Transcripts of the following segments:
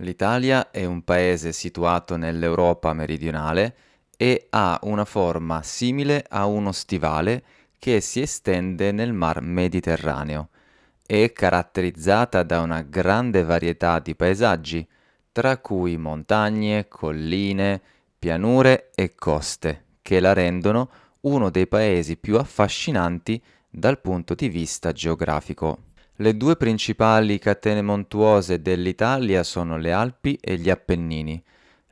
L'Italia è un paese situato nell'Europa meridionale e ha una forma simile a uno stivale che si estende nel Mar Mediterraneo. È caratterizzata da una grande varietà di paesaggi, tra cui montagne, colline, pianure e coste, che la rendono uno dei paesi più affascinanti dal punto di vista geografico. Le due principali catene montuose dell'Italia sono le Alpi e gli Appennini.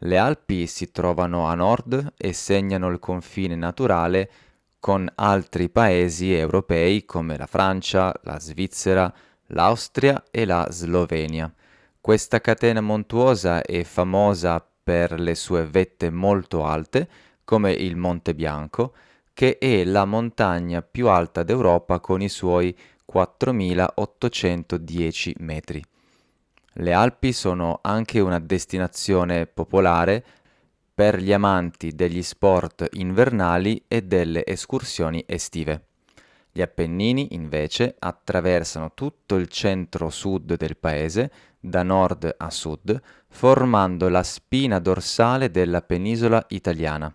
Le Alpi si trovano a nord e segnano il confine naturale con altri paesi europei come la Francia, la Svizzera, l'Austria e la Slovenia. Questa catena montuosa è famosa per le sue vette molto alte, come il Monte Bianco, che è la montagna più alta d'Europa con i suoi 4.810 metri. Le Alpi sono anche una destinazione popolare per gli amanti degli sport invernali e delle escursioni estive. Gli Appennini, invece, attraversano tutto il centro-sud del paese, da nord a sud, formando la spina dorsale della penisola italiana.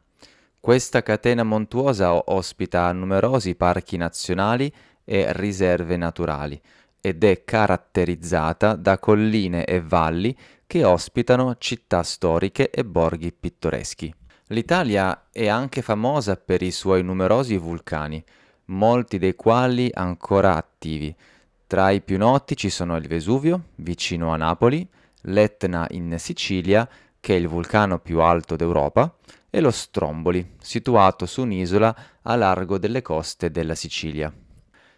Questa catena montuosa ospita numerosi parchi nazionali e riserve naturali ed è caratterizzata da colline e valli che ospitano città storiche e borghi pittoreschi. L'Italia è anche famosa per i suoi numerosi vulcani, molti dei quali ancora attivi. Tra i più noti ci sono il Vesuvio, vicino a Napoli, l'Etna in Sicilia, che è il vulcano più alto d'Europa, e lo Stromboli, situato su un'isola a largo delle coste della Sicilia.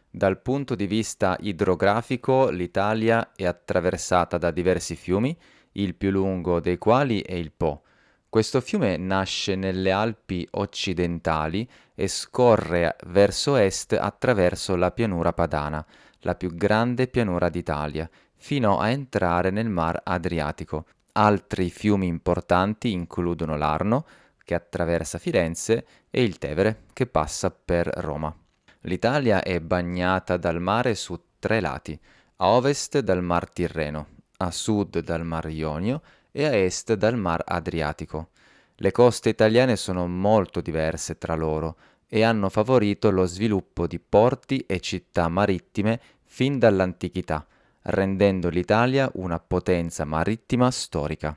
Dal punto di vista idrografico, l'Italia è attraversata da diversi fiumi, il più lungo dei quali è il Po. Questo fiume nasce nelle Alpi occidentali e scorre verso est attraverso la pianura padana, la più grande pianura d'Italia, fino a entrare nel Mar Adriatico. Altri fiumi importanti includono l'Arno, che attraversa Firenze, e il Tevere, che passa per Roma. L'Italia è bagnata dal mare su tre lati: a ovest dal Mar Tirreno, a sud dal Mar Ionio e a est dal Mar Adriatico. Le coste italiane sono molto diverse tra loro e hanno favorito lo sviluppo di porti e città marittime fin dall'antichità, rendendo l'Italia una potenza marittima storica.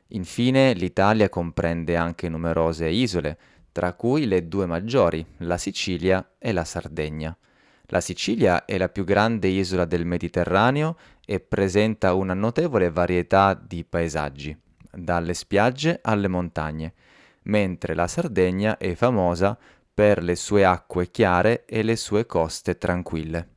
Infine, l'Italia comprende anche numerose isole, tra cui le due maggiori, la Sicilia e la Sardegna. La Sicilia è la più grande isola del Mediterraneo e presenta una notevole varietà di paesaggi, dalle spiagge alle montagne, mentre la Sardegna è famosa per le sue acque chiare e le sue coste tranquille.